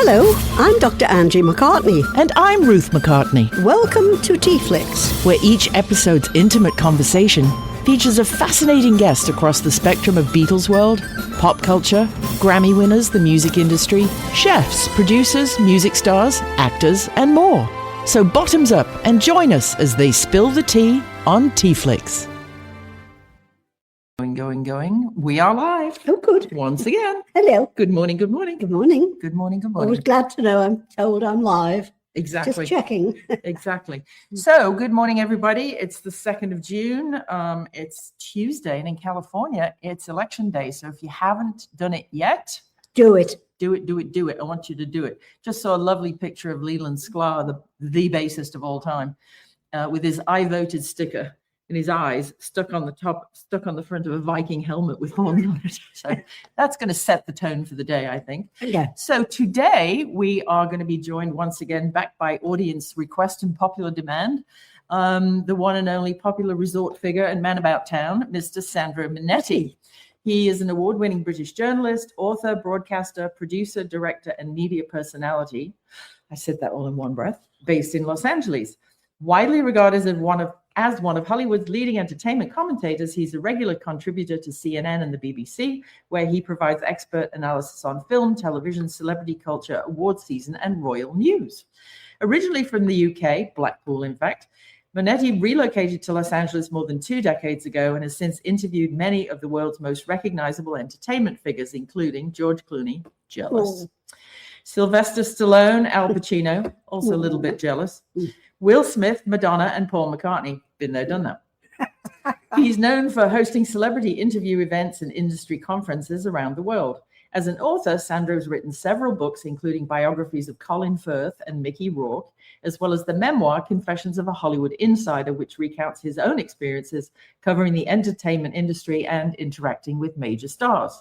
Hello, I'm Dr. Angie McCartney. And I'm Ruth McCartney. Welcome to TeaFlix, where each episode's intimate conversation features a fascinating guest across the spectrum of Beatles world, pop culture, Grammy winners, the music industry, chefs, producers, music stars, actors, and more. So bottoms up and join us as they spill the tea on TeaFlix. Going. We are live. Oh, good. Once again. Hello. Good morning. Good morning. Good morning. I was glad to know I'm told I'm live. Exactly. Just checking. Exactly. So, good morning, everybody. It's the 2nd of June. It's Tuesday, and in California, it's election day. So, if you haven't done it yet, do it. Do it. I want you to do it. Just saw a lovely picture of Leland Sklar, the bassist of all time, with his I voted sticker in his eyes, stuck on the front of a Viking helmet with horns on it. So that's going to set the tone for the day, I think. Yeah. So today we are going to be joined once again, back by audience request and popular demand, the one and only popular resort figure and man about town, Mr. Sandro Monetti. He is an award-winning British journalist, author, broadcaster, producer, director, and media personality. I said that all in one breath. Based in Los Angeles. Widely regarded as one of Hollywood's leading entertainment commentators, he's a regular contributor to CNN and the BBC, where he provides expert analysis on film, television, celebrity culture, award season, and royal news. Originally from the UK, Blackpool, in fact, Monetti relocated to Los Angeles more than 2 decades ago and has since interviewed many of the world's most recognizable entertainment figures, including George Clooney, jealous, Sylvester Stallone, Al Pacino, also a little bit jealous, Will Smith, Madonna, and Paul McCartney. Been there, done that. He's known for hosting celebrity interview events and industry conferences around the world. As an author, Sandro's written several books, including biographies of Colin Firth and Mickey Rourke, as well as the memoir Confessions of a Hollywood Insider, which recounts his own experiences covering the entertainment industry and interacting with major stars.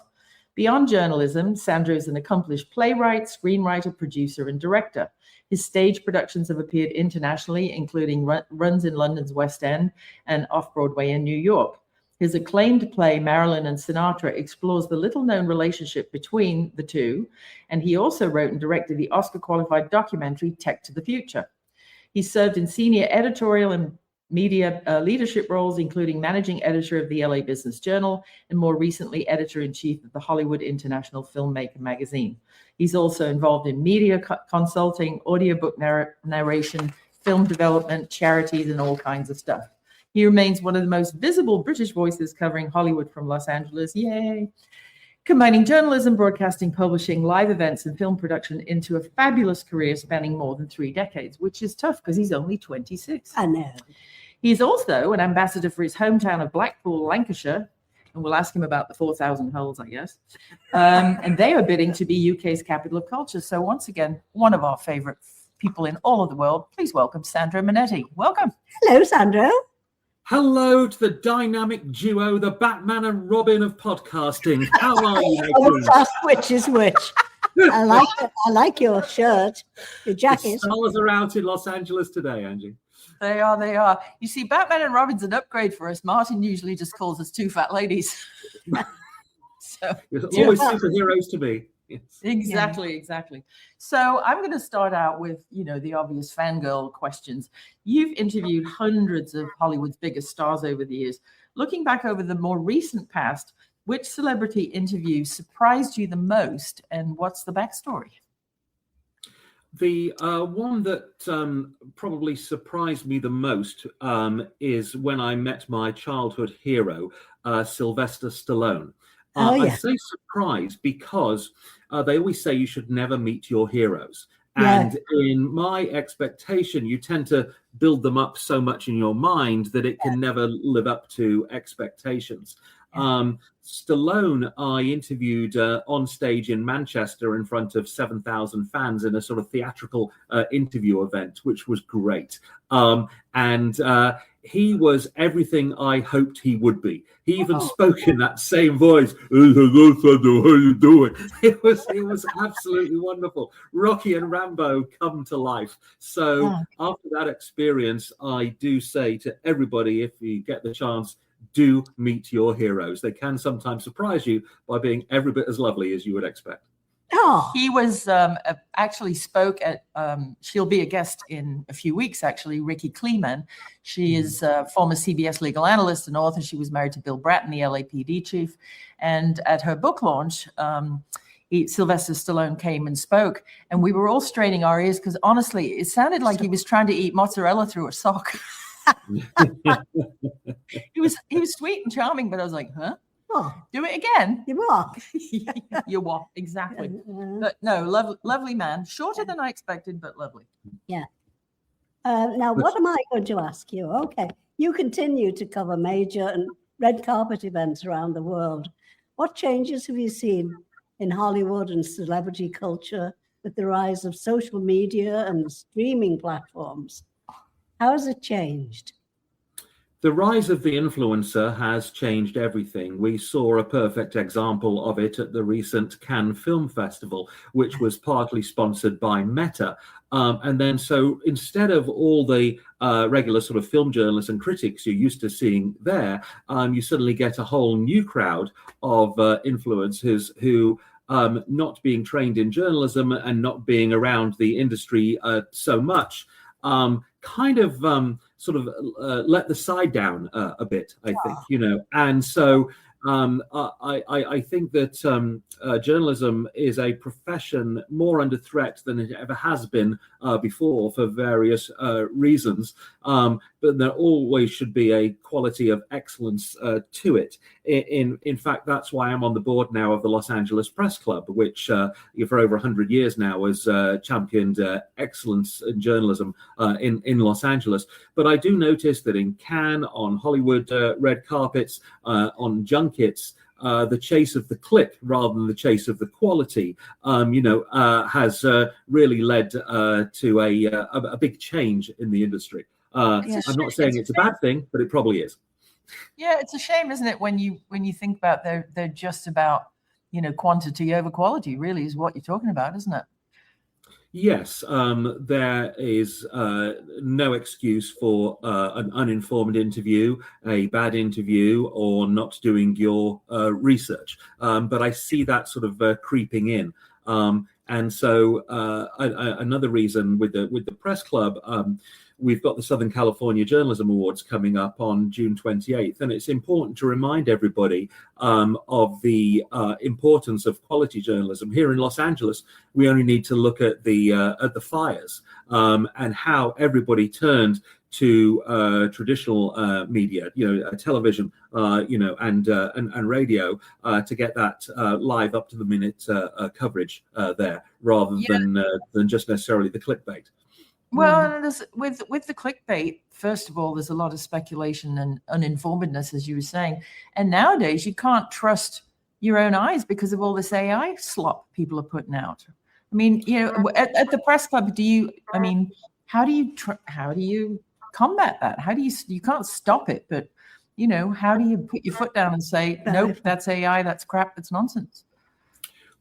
Beyond journalism, Sandro is an accomplished playwright, screenwriter, producer, and director. His stage productions have appeared internationally, including runs in London's West End and off-Broadway in New York. His acclaimed play, Marilyn and Sinatra, explores the little-known relationship between the two, and he also wrote and directed the Oscar-qualified documentary Tech to the Future. He served in senior editorial and media leadership roles, including managing editor of the LA Business Journal and more recently editor-in-chief of the Hollywood International Filmmaker magazine. He's also involved in media consulting, audiobook narration, film development, charities, and all kinds of stuff. He remains one of the most visible British voices covering Hollywood from Los Angeles. Yay! Combining journalism, broadcasting, publishing, live events, and film production into a fabulous career spanning more than 3 decades, which is tough because he's only 26. I know. He's also an ambassador for his hometown of Blackpool, Lancashire, and we'll ask him about the 4,000 holes, I guess. And they are bidding to be UK's capital of culture. So once again, one of our favorite people in all of the world. Please welcome Sandro Monetti. Welcome. Hello, Sandro. Hello to the dynamic duo, the Batman and Robin of podcasting. How are you? Which is which? I like your shirt, your jacket. The stars are out in Los Angeles today, Angie. They are. You see, Batman and Robin's an upgrade for us. Martin usually just calls us 2 fat ladies. So there's always superheroes to be. Yes. Exactly. So I'm going to start out with, the obvious fangirl questions. You've interviewed hundreds of Hollywood's biggest stars over the years. Looking back over the more recent past, which celebrity interview surprised you the most, and what's the backstory? The one that probably surprised me the most is when I met my childhood hero, Sylvester Stallone. I say surprised because they always say you should never meet your heroes. And in my expectation, you tend to build them up so much in your mind that it can never live up to expectations. Stallone, I interviewed on stage in Manchester in front of 7,000 fans in a sort of theatrical interview event, which was great. And he was everything I hoped he would be. He even spoke in that same voice. Hello, Sandro, how are you doing? It was absolutely wonderful. Rocky and Rambo come to life. So after that experience, I do say to everybody, if you get the chance, do meet your heroes. They can sometimes surprise you by being every bit as lovely as you would expect. Oh, He was actually spoke at, she'll be a guest in a few weeks, actually, Ricky Kleeman. She is a former CBS legal analyst and author. She was married to Bill Bratton, the LAPD chief. And at her book launch, Sylvester Stallone came and spoke, and we were all straining our ears because honestly, it sounded like he was trying to eat mozzarella through a sock. He was sweet and charming, but I was like, huh? oh, Do it again. you walk. You walk, exactly. But no, lovely man. Shorter than I expected, but lovely. Yeah. Now, what am I going to ask you? Okay, you continue to cover major and red carpet events around the world. What changes have you seen in Hollywood and celebrity culture with the rise of social media and the streaming platforms? How has it changed? The rise of the influencer has changed everything. We saw a perfect example of it at the recent Cannes Film Festival, which was partly sponsored by Meta. And then so instead of all the regular sort of film journalists and critics you're used to seeing there, you suddenly get a whole new crowd of influencers who, not being trained in journalism and not being around the industry so much, sort of let the side down a bit, I think, and so I think that journalism is a profession more under threat than it ever has been before for various reasons. But there always should be a quality of excellence to it. In fact, that's why I'm on the board now of the Los Angeles Press Club, which for over 100 years now has championed excellence in journalism in Los Angeles. But I do notice that in Cannes, on Hollywood red carpets, on junkets, the chase of the click rather than the chase of the quality, has really led to a big change in the industry. I'm not saying it's a bad thing, but it probably is. Yeah, it's a shame, isn't it, when you think about they're just about quantity over quality. Really, is what you're talking about, isn't it? Yes, there is no excuse for an uninformed interview, a bad interview, or not doing your research. But I see that sort of creeping in. And so another reason with the press club, we've got the Southern California Journalism Awards coming up on June 28th, and it's important to remind everybody of the importance of quality journalism. Here in Los Angeles, we only need to look at the fires and how everybody turned to traditional media, television, and radio to get that live up to the minute coverage there, rather than just necessarily the clickbait. Well, with the clickbait, first of all, there's a lot of speculation and uninformedness, as you were saying. And nowadays, you can't trust your own eyes because of all this AI slop people are putting out. I mean, at the press club, how do you combat that? You can't stop it, but how do you put your foot down and say, nope, that's AI, that's crap, that's nonsense?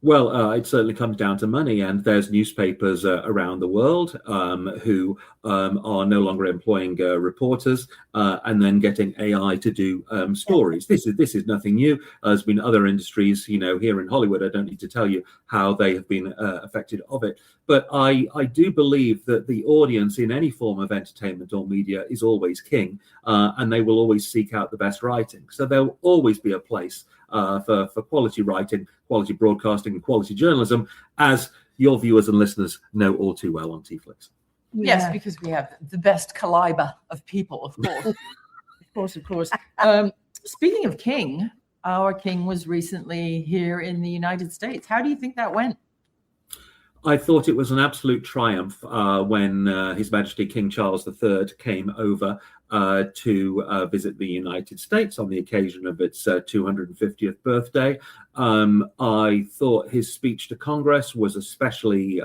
Well, it certainly comes down to money, and there's newspapers around the world who are no longer employing reporters and then getting AI to do stories. This is nothing new. There's been other industries, here in Hollywood. I don't need to tell you how they have been affected of it. But I do believe that the audience in any form of entertainment or media is always king, and they will always seek out the best writing. So there'll always be a place for quality writing, quality broadcasting, and quality journalism, as your viewers and listeners know all too well on TeaFlix. Yeah. Yes, because we have the best caliber of people, of course. of course. Speaking of king, our king was recently here in the United States. How do you think that went? I thought it was an absolute triumph when His Majesty King Charles III came over to visit the United States on the occasion of its 250th birthday. I thought his speech to Congress was especially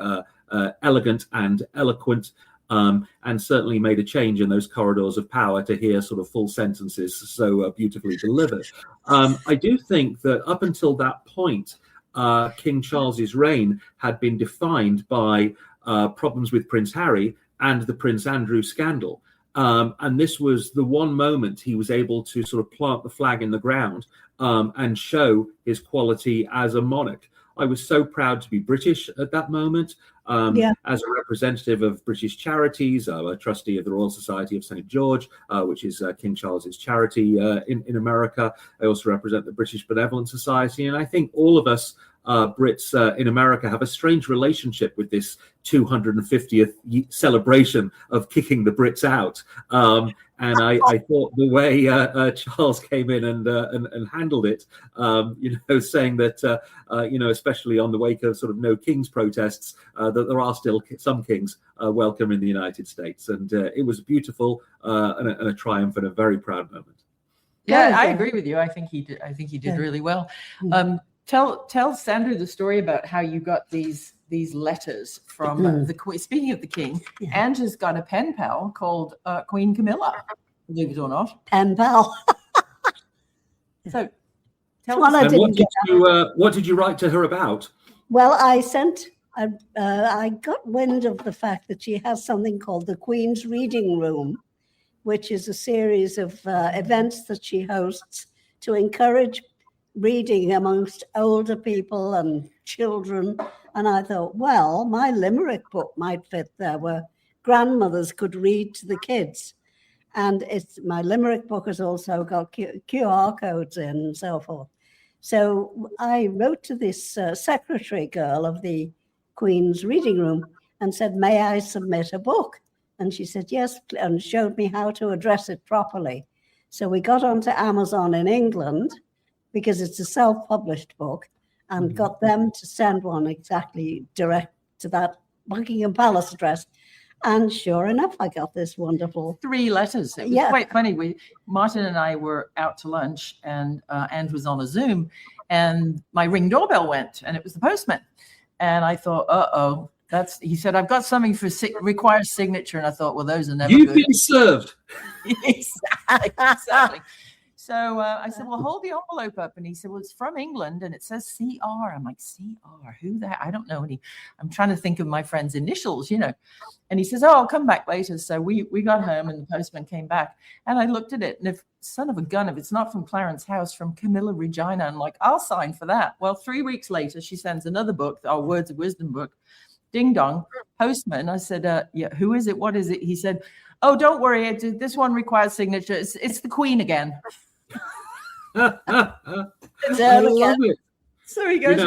elegant and eloquent, and certainly made a change in those corridors of power to hear sort of full sentences so beautifully delivered. I do think that up until that point, King Charles's reign had been defined by problems with Prince Harry and the Prince Andrew scandal. And this was the one moment he was able to sort of plant the flag in the ground and show his quality as a monarch. I was so proud to be British at that moment. As a representative of British charities, a trustee of the Royal Society of St. George, which is King Charles's charity in America. I also represent the British Benevolent Society. And I think all of us Brits in America have a strange relationship with this 250th celebration of kicking the Brits out. And I thought the way Charles came in and handled it, saying that, especially on the wake of sort of no kings protests, that there are still some kings welcome in the United States. And it was beautiful and a triumph and a very proud moment. Yeah, I agree with you. I think he did really well. Tell Sandro the story about how you got these letters from the Queen. Speaking of the King, Angela's got a pen pal called Queen Camilla, believe it or not. Pen pal. So tell us. What did you write to her about? Well, I got wind of the fact that she has something called the Queen's Reading Room, which is a series of events that she hosts to encourage reading amongst older people and children. And I thought, well, my limerick book might fit there, where grandmothers could read to the kids. And my limerick book has also got QR codes in and so forth. So I wrote to this secretary girl of the Queen's Reading Room and said, may I submit a book? And she said, yes, and showed me how to address it properly. So we got onto Amazon in England, because it's a self-published book, and got them to send one exactly direct to that Buckingham Palace address. And sure enough, I got this wonderful 3 letters. It was quite funny. Martin and I were out to lunch, and Ange was on a Zoom, and my Ring doorbell went, and it was the postman. And I thought, he said, I've got something for requires signature. And I thought, well, those are never You've good. been served. Exactly. So I said, well, hold the envelope up. And he said, well, it's from England and it says CR. I'm like, CR, who that? I don't know. I'm trying to think of my friend's initials, And he says, oh, I'll come back later. So we got home and the postman came back and I looked at it. And if son of a gun, if it's not from Clarence House, from Camilla Regina, I'm like, I'll sign for that. Well, 3 weeks later, she sends another book, our Words of Wisdom book. Ding dong, postman. I said, who is it? What is it? He said, oh, don't worry. This one requires signature. It's the Queen again. I love it. So he goes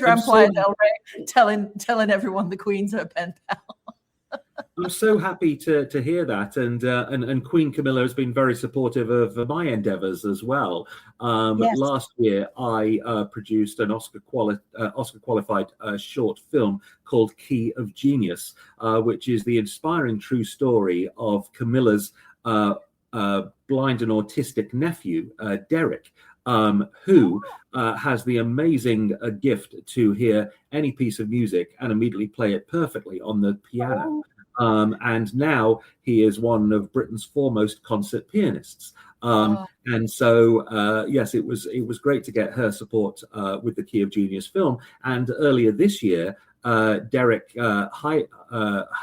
around Playa del Rey telling everyone the Queen's her pen pal. I'm so happy to hear that, and Queen Camilla has been very supportive of my endeavours as well. Last year, I produced an Oscar qualified short film called Key of Genius, which is the inspiring true story of Camilla's blind and autistic nephew, Derek, who has the amazing gift to hear any piece of music and immediately play it perfectly on the piano. And now he is one of Britain's foremost concert pianists. And so, yes, it was great to get her support with the Key of Genius film. And earlier this year, Derek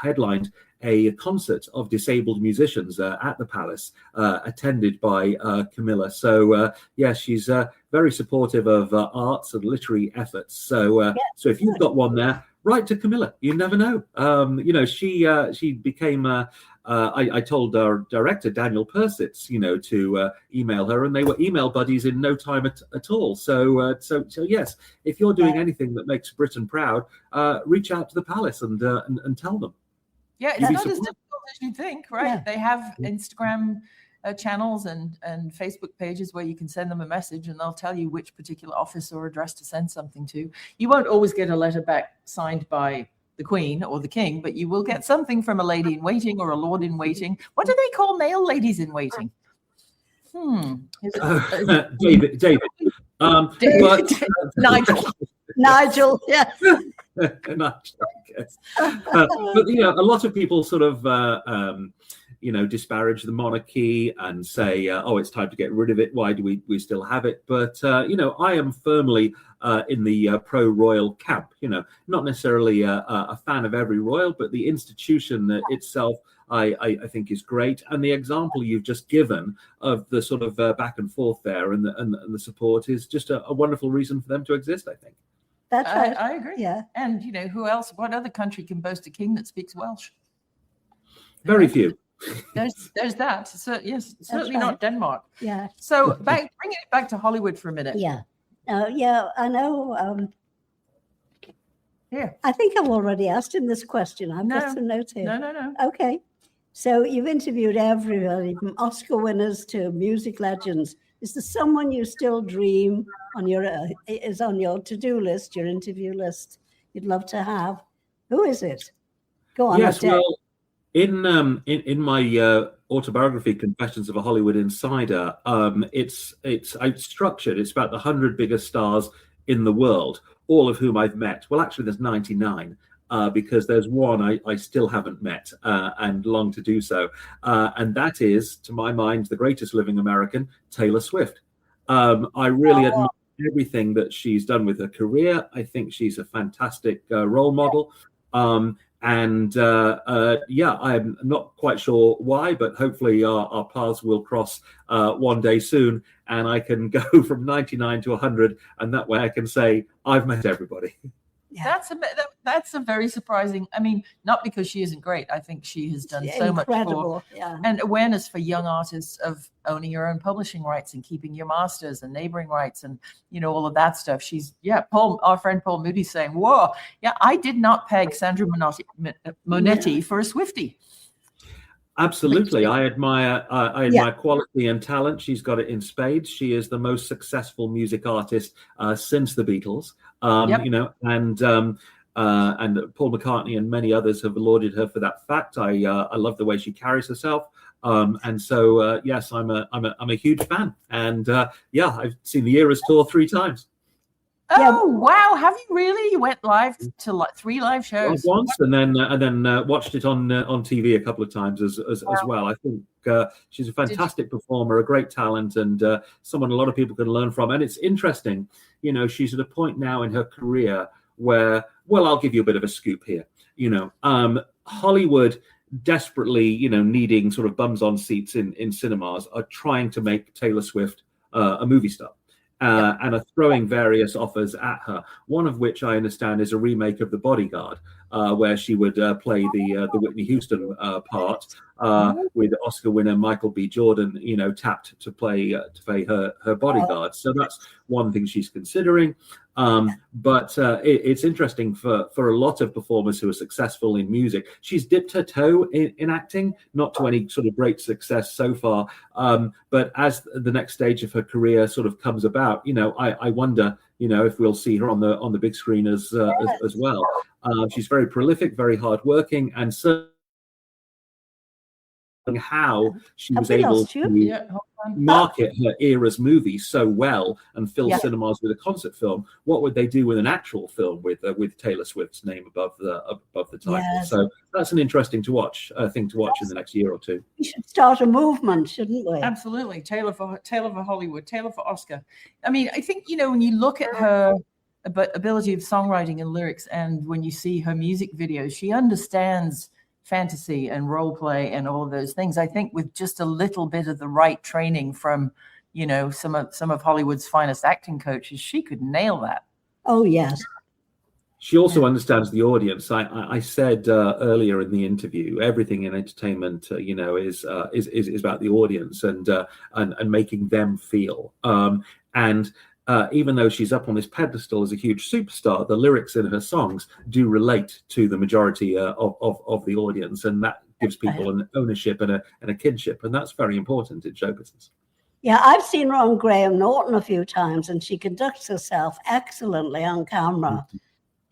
headlined a concert of disabled musicians at the Palace, attended by Camilla. So, yes, she's very supportive of arts and literary efforts. So, so if you've got one there, write to Camilla. You never know. She became. I told our director Daniel Persitz, to email her, and they were email buddies in no time at all. So yes, if you're doing anything that makes Britain proud, reach out to the Palace and tell them. Yeah, it's not as difficult as you think, right? Yeah. They have Instagram channels and Facebook pages where you can send them a message and they'll tell you which particular office or address to send something to. You won't always get a letter back signed by the Queen or the King, but you will get something from a lady in waiting or a lord in waiting. What do they call male ladies in waiting? David. Nigel, yes. Nigel, yes. But a lot of people sort of disparage the monarchy and say, oh, it's time to get rid of it. Why do we still have it? But I am firmly in the pro-royal camp. Not necessarily a fan of every royal, but the institution itself I think is great. And the example you've just given of the sort of back and forth there and the support is just a wonderful reason for them to exist, I think. That's right. I agree. Yeah. And, you know, who else, what other country can boast a king that speaks Welsh? Very few. There's that. So, yes, certainly not Denmark. Yeah. So bringing it back to Hollywood for a minute. Yeah. Yeah, I know. Here. I think I've already asked him this question. I've got some notes here. No. Okay. So you've interviewed everybody from Oscar winners to music legends. Is there someone you still dream on your is on your to-do list, your interview list, you'd love to have? Who is it? Go on. Yes, well, in my autobiography, Confessions of a Hollywood Insider, it's structured. It's about the 100 biggest stars in the world, all of whom I've met. Well, actually, there's 99. Because there's one I still haven't met and long to do so. And that is, to my mind, the greatest living American, Taylor Swift. I really admire everything that she's done with her career. I think she's a fantastic role model. I'm not quite sure why, but hopefully our paths will cross one day soon, and I can go from 99 to 100, and that way I can say, I've met everybody. Yeah. That's a very surprising. I mean, not because she isn't great. I think she has done so much for and awareness for young artists of owning your own publishing rights and keeping your masters and neighboring rights and, you know, all of that stuff. She's our friend Paul Moody saying, whoa, I did not peg Sandro Monetti for a Swiftie. Absolutely. I admire quality and talent. She's got it in spades. She is the most successful music artist since the Beatles. You know, and Paul McCartney and many others have lauded her for that fact. I love the way she carries herself. And so, yes, I'm a huge fan. And I've seen the Eras tour 3 times. Oh, wow. Have you really? You went live to 3 live shows? Once, and then watched it on TV a couple of times as well. I think she's a fantastic performer, a great talent, and someone a lot of people can learn from. And it's interesting, you know, she's at a point now in her career where, well, I'll give you a bit of a scoop here. You know, Hollywood desperately, you know, needing sort of bums on seats in cinemas, are trying to make Taylor Swift a movie star. And are throwing various offers at her. One of which I understand is a remake of The Bodyguard, where she would play the Whitney Houston part, with Oscar winner Michael B. Jordan, you know, tapped to play her bodyguard. So that's one thing she's considering. But it's interesting for a lot of performers who are successful in music. She's dipped her toe in acting, not to any sort of great success so far. But as the next stage of her career sort of comes about, you know, I wonder, you know, if we'll see her on the big screen as well. She's very prolific, very hardworking, and so how she was able to market her era's movies so well and fill cinemas with a concert film. What would they do with an actual film with Taylor Swift's name above the title? Yes. So that's an interesting thing to watch in the next year or two. We should start a movement, shouldn't we? Absolutely. Taylor for Hollywood, Taylor for Oscar. I mean, I think, you know, when you look at her ability of songwriting and lyrics, and when you see her music videos, she understands fantasy and role play and all of those things. I think with just a little bit of the right training from, you know, some of Hollywood's finest acting coaches, she could nail that. Oh, yes. She also understands the audience. I said earlier in the interview, everything in entertainment, you know, is about the audience and making them feel. Even though she's up on this pedestal as a huge superstar, the lyrics in her songs do relate to the majority of the audience, and that gives people an ownership and a kinship, and that's very important in show business. Yeah, I've seen her on Graham Norton a few times, and she conducts herself excellently on camera.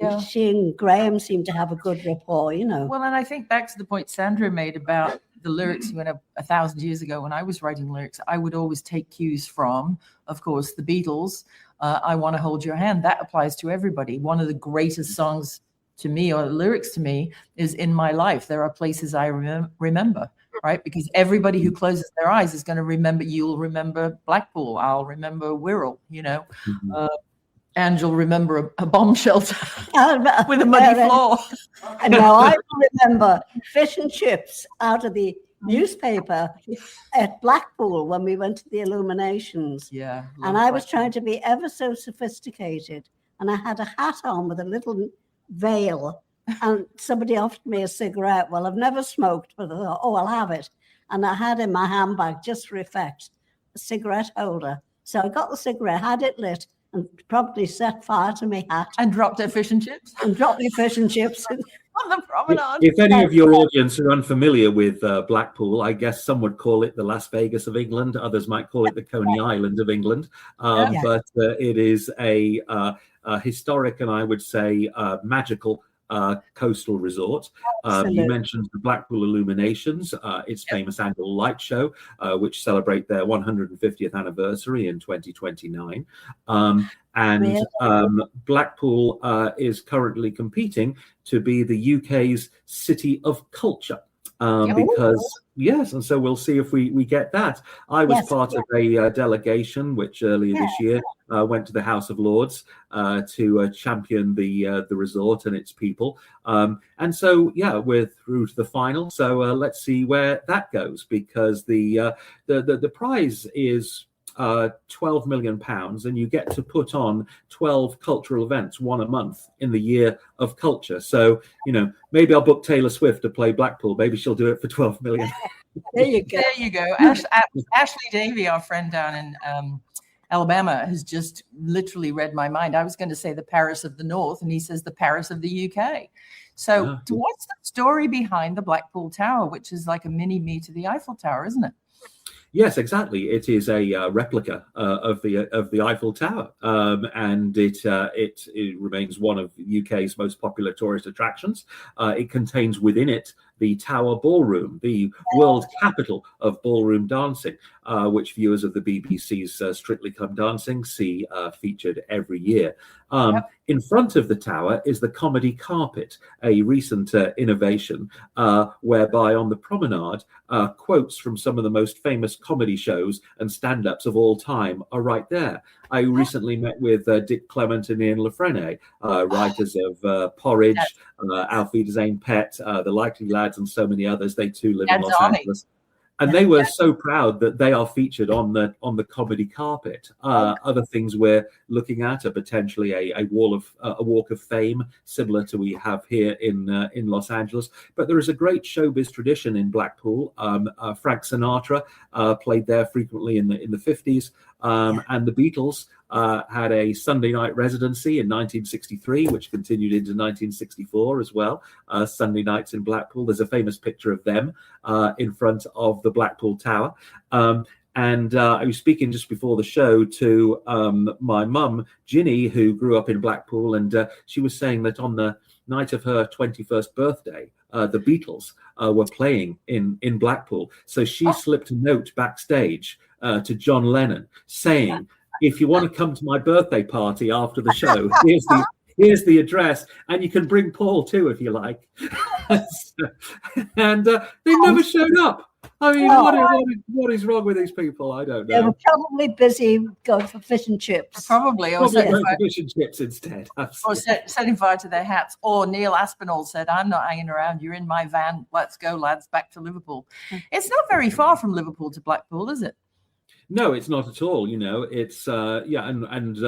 Yeah. She and Graham seem to have a good rapport, you know. Well, and I think back to the point Sandra made about the lyrics. When 1,000 years ago, when I was writing lyrics, I would always take cues from, of course, the Beatles. I Want to Hold Your Hand. That applies to everybody. One of the greatest songs to me, or lyrics to me, is In My Life. There are places I remember, right? Because everybody who closes their eyes is going to remember. You'll remember Blackpool. I'll remember Wirral, you know. And you'll remember a bomb shelter with a muddy floor. And now I remember fish and chips out of the newspaper at Blackpool when we went to the illuminations. Yeah. And I was trying to be ever so sophisticated. and I had a hat on with a little veil, and somebody offered me a cigarette. Well, I've never smoked, but I thought, oh, I'll have it. And I had in my handbag, just for effect, a cigarette holder. So I got the cigarette, had it lit, and promptly set fire to my hat. And dropped their fish and chips. And dropped the fish and chips. On the promenade. If any of your audience are unfamiliar with Blackpool, I guess some would call it the Las Vegas of England. Others might call it the Coney Island of England. But it is a historic and I would say magical coastal resort. You mentioned the Blackpool Illuminations, its famous annual light show, which celebrate their 150th anniversary in 2029. Blackpool is currently competing to be the UK's City of Culture. Because yes, and so we'll see if we get that. I was part of a delegation which earlier this year went to the House of Lords to champion the resort and its people. And so we're through to the final. So let's see where that goes, because the prize is £12 million, and you get to put on 12 cultural events, one a month in the year of culture. So, maybe I'll book Taylor Swift to play Blackpool. Maybe she'll do it for 12 million. There you go. There you go. Ashley Davey, our friend down in Alabama, has just literally read my mind. I was going to say the Paris of the North, and he says the Paris of the UK. So what's the story behind the Blackpool Tower, which is like a mini me to the Eiffel Tower, isn't it? Yes, exactly. It is a replica of the Eiffel Tower, and it remains one of the UK's most popular tourist attractions. It contains within it the Tower Ballroom, the world capital of ballroom dancing, which viewers of the BBC's Strictly Come Dancing see featured every year. In front of the tower is the comedy carpet, a recent innovation whereby on the promenade, quotes from some of the most famous comedy shows and stand-ups of all time are right there. I recently met with Dick Clement and Ian Lafrene, writers of Porridge, Alfie Zane Pet, The Likely Lads, and so many others. They too live in Los Angeles. And they were so proud that they are featured on the comedy carpet. Other things we're looking at are potentially a walk of fame, similar to we have here in Los Angeles. But there is a great showbiz tradition in Blackpool. Frank Sinatra played there frequently in the 50s, and the Beatles had a Sunday night residency in 1963, which continued into 1964 as well. Sunday nights in Blackpool. There's a famous picture of them in front of the Blackpool Tower. And I was speaking just before the show to my mum, Ginny, who grew up in Blackpool, and she was saying that on the night of her 21st birthday, the Beatles were playing in Blackpool. So she slipped a note backstage to John Lennon saying, if you want to come to my birthday party after the show, here's the address, and you can bring Paul too if you like. And they never showed up. I mean, what is wrong with these people? I don't know. They were probably busy going for fish and chips. Probably fish and chips instead. Or setting fire to their hats. Or Neil Aspinall said, I'm not hanging around. You're in my van. Let's go, lads, back to Liverpool. It's not very far from Liverpool to Blackpool, is it? No, it's not at all. It's and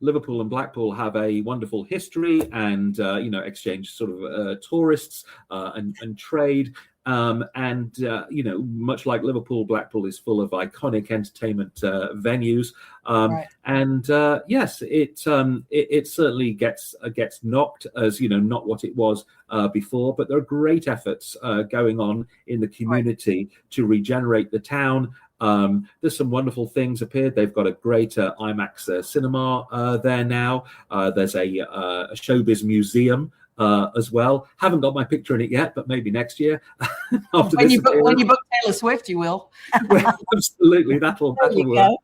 Liverpool and Blackpool have a wonderful history and exchange sort of tourists and trade. Much like Liverpool, Blackpool is full of iconic entertainment venues. And yes, it certainly gets knocked as not what it was before, but there are great efforts going on in the community to regenerate the town. There's some wonderful things appeared. They've got a great IMAX cinema there now. There's a showbiz museum as well. Haven't got my picture in it yet, but maybe next year. When you book Taylor Swift, you will. Well, absolutely, that'll work.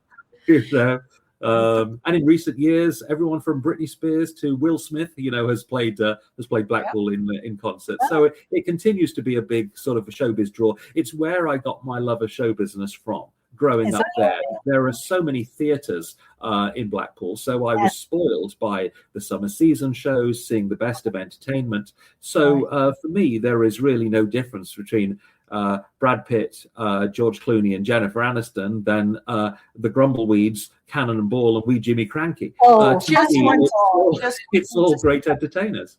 And in recent years, everyone from Britney Spears to Will Smith, has played Blackpool in concert. So it continues to be a big sort of a showbiz draw. It's where I got my love of show business from. Growing up there are so many theatres in Blackpool, so I was spoiled by the summer season shows, seeing the best of entertainment. So for me, there is really no difference between Brad Pitt, George Clooney, and Jennifer Aniston than the Grumbleweeds, Cannon and Ball, and Wee Jimmy Cranky. It's all great entertainers.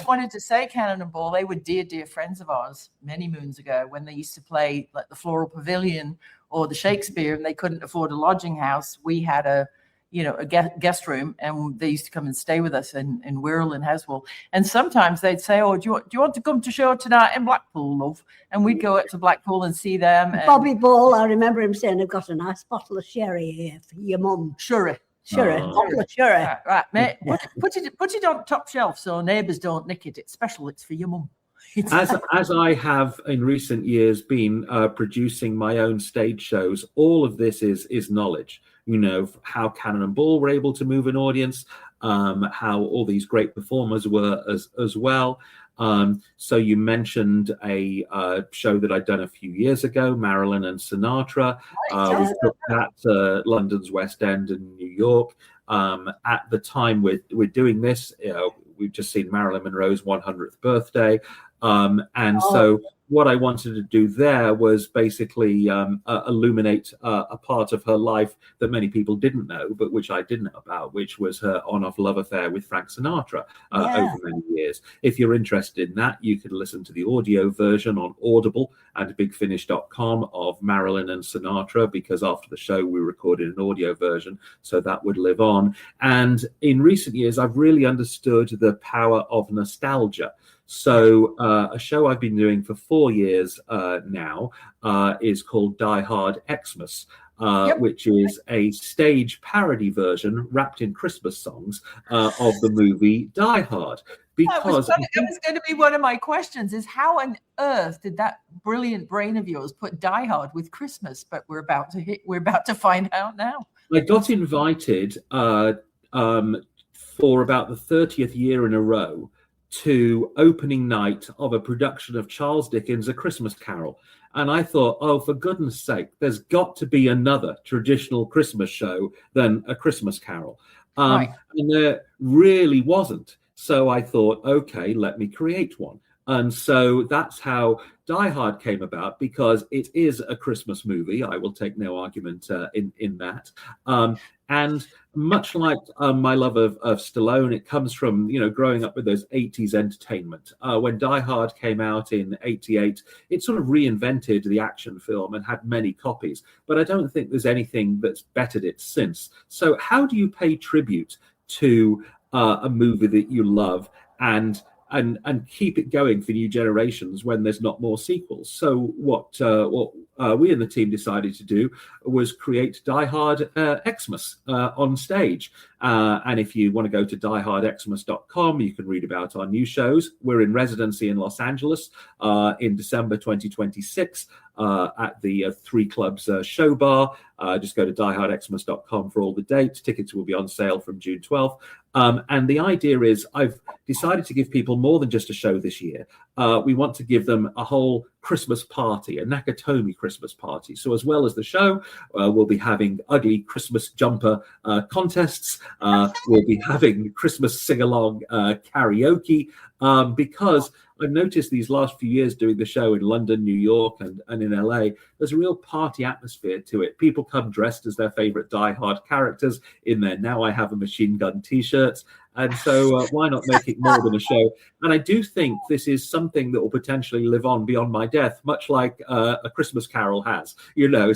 Wanted to say Cannon and Ball, they were dear friends of ours many moons ago when they used to play like the Floral Pavilion or the Shakespeare, and they couldn't afford a lodging house. We had a guest room, and they used to come and stay with us in Wirral and Heswell. And sometimes they'd say, "Oh, do you want to come to show tonight in Blackpool, love?" And we'd go up to Blackpool and see them. And Bobby Ball, I remember him saying, "I've got a nice bottle of sherry here for your mum." Sherry. Bottle of sherry. Right, mate. Put it on top shelf so neighbours don't nick it. It's special. It's for your mum. As I have in recent years been producing my own stage shows, all of this is knowledge. How Cannon and Ball were able to move an audience, how all these great performers were as well. So you mentioned a show that I'd done a few years ago, Marilyn and Sinatra. We took that to London's West End and New York. At the time we're doing this, we've just seen Marilyn Monroe's 100th birthday. So what I wanted to do there was basically illuminate a part of her life that many people didn't know, but which I didn't know about, which was her on-off love affair with Frank Sinatra over many years. If you're interested in that, you could listen to the audio version on Audible and bigfinish.com of Marilyn and Sinatra, because after the show we recorded an audio version, so that would live on. And in recent years, I've really understood the power of nostalgia. So a show I've been doing for 4 years now is called Die Hard Xmas, which is a stage parody version wrapped in Christmas songs of the movie Die Hard. Because that was going to be one of my questions: is how on earth did that brilliant brain of yours put Die Hard with Christmas? But we're about to find out now. I got invited for about the 30th year in a row to opening night of a production of Charles Dickens' A Christmas Carol. And I thought, oh, for goodness sake, there's got to be another traditional Christmas show than A Christmas Carol. And there really wasn't. So I thought, okay, let me create one. And so that's how Die Hard came about, because it is a Christmas movie. I will take no argument in that. And much like my love of Stallone, it comes from, growing up with those 80s entertainment. When Die Hard came out in 88, it sort of reinvented the action film and had many copies. But I don't think there's anything that's bettered it since. So how do you pay tribute to a movie that you love and keep it going for new generations when there's not more sequels? So what we in the team decided to do was create Die Hard Xmas on stage. And if you want to go to diehardxmas.com, you can read about our new shows. We're in residency in Los Angeles in December 2026 at the Three Clubs show bar. Just go to diehardxmas.com for all the dates. Tickets will be on sale from June 12th. And the idea is I've decided to give people more than just a show this year. We want to give them a whole Christmas party, a Nakatomi Christmas party. So as well as the show, we'll be having ugly Christmas jumper contests. We'll be having Christmas sing-along karaoke, because I've noticed these last few years doing the show in London, New York, and in LA, there's a real party atmosphere to it. People come dressed as their favorite Die Hard characters in their Now I Have a Machine Gun t-shirts. And so why not make it more than a show? And I do think this is something that will potentially live on beyond my death, much like A Christmas Carol has,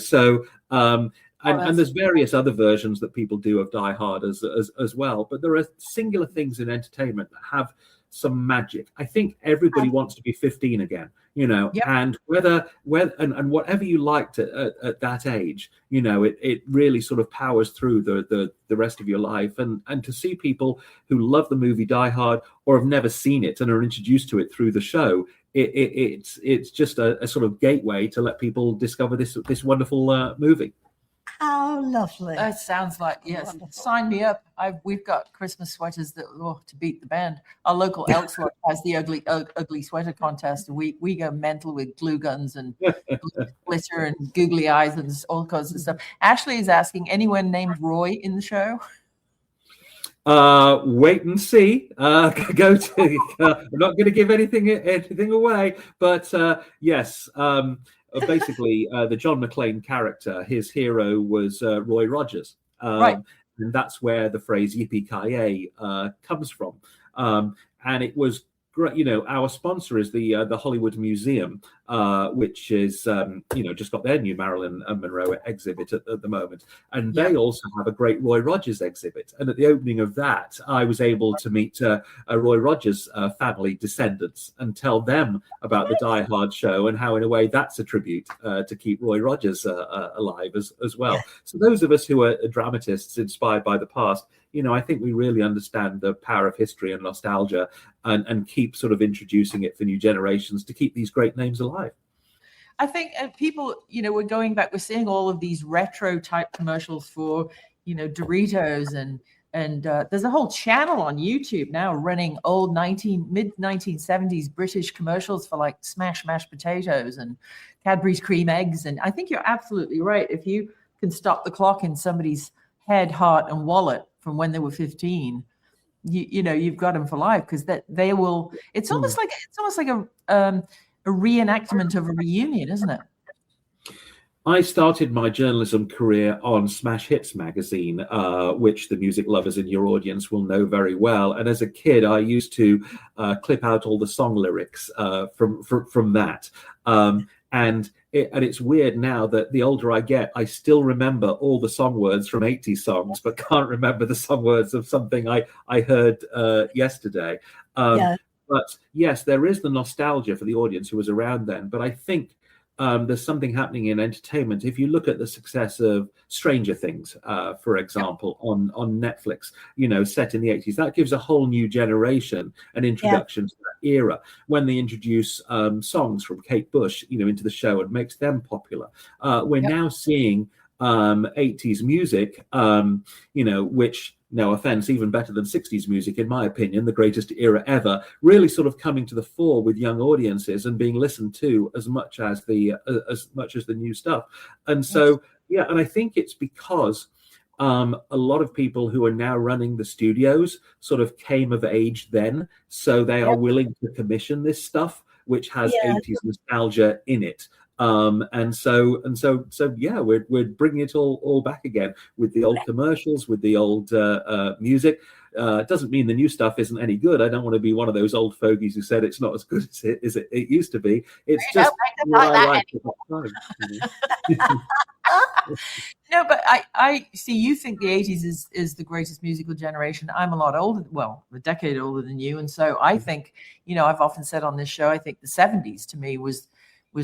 So, and there's various other versions that people do of Die Hard as well. But there are singular things in entertainment that have some magic. I think everybody wants to be 15 again, and whatever you liked at that age, it really sort of powers through the rest of your life. And to see people who love the movie Die Hard or have never seen it and are introduced to it through the show, it's just a sort of gateway to let people discover this wonderful movie. How lovely. That sounds like, yes. Wonderful. Sign me up. We've got Christmas sweaters that to beat the band. Our local Elks Lodge has the ugly sweater contest. And we go mental with glue guns and glitter and googly eyes and all kinds of stuff. Ashley is asking, anyone named Roy in the show? Wait and see. Go to. I'm not going to give anything away, but yes. Basically, the John McClane character, his hero was Roy Rogers, Right. and that's where the phrase "yippee-ki-yay" comes from. And it was great. Our sponsor is the Hollywood Museum, which is just got their new Marilyn Monroe exhibit at the moment, and they also have a great Roy Rogers exhibit. And at the opening of that, I was able to meet Roy Rogers' family descendants and tell them about the Die Hard show and how, in a way, that's a tribute to keep Roy Rogers alive as well. So those of us who are dramatists inspired by the past, I think we really understand the power of history and nostalgia, and keep sort of introducing it for new generations to keep these great names alive. I think people, we're going back, we're seeing all of these retro type commercials for, Doritos and there's a whole channel on YouTube now running old mid 1970s British commercials for like Smash mashed potatoes and Cadbury's cream eggs. And I think you're absolutely right. If you can stop the clock in somebody's head, heart, and wallet from when they were 15, you've got them for life, because that they will. It's almost like a reenactment of a reunion, isn't it? I started my journalism career on Smash Hits magazine, which the music lovers in your audience will know very well. And as a kid, I used to clip out all the song lyrics from that. And it's weird now that the older I get, I still remember all the song words from 80s songs, but can't remember the song words of something I heard yesterday. But yes, there is the nostalgia for the audience who was around then. But I think there's something happening in entertainment. If you look at the success of Stranger Things, for example, on Netflix, set in the 80s, that gives a whole new generation an introduction to that era. When they introduce songs from Kate Bush, into the show and makes them popular, we're now seeing 80s music, which, no offense, even better than 60s music, in my opinion, the greatest era ever, really sort of coming to the fore with young audiences and being listened to as much as the new stuff. And so, and I think it's because a lot of people who are now running the studios sort of came of age then, so they are willing to commission this stuff, which has 80s nostalgia in it. And so we're bringing it all back again with the old commercials, with the old music. Doesn't mean the new stuff isn't any good. I don't want to be one of those old fogies who said it's not as good as it used to be. It's just what I like at that time. No, but I see you think the 80s is the greatest musical generation. I'm a lot older, a decade older than you. And so I think, I've often said on this show, I think the 70s to me was